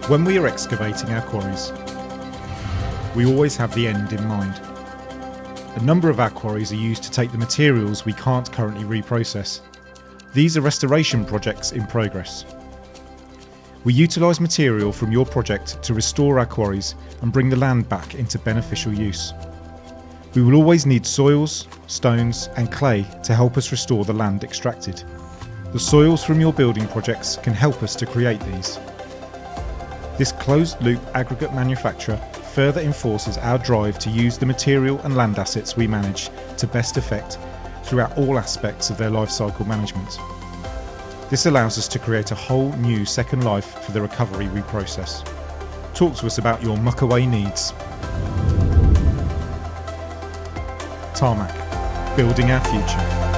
When we are excavating our quarries, we always have the end in mind. A number of our quarries are used to take the materials we can't currently reprocess. These are restoration projects in progress. We utilise material from your project to restore our quarries and bring the land back into beneficial use. We will always need soils, stones and clay to help us restore the land extracted. The soils from your building projects can help us to create these. This closed-loop aggregate manufacture further enforces our drive to use the material and land assets we manage to best effect throughout all aspects of their life cycle management. This allows us to create a whole new second life for the recovery we process. Talk to us about your muck-away needs. Tarmac, building our future.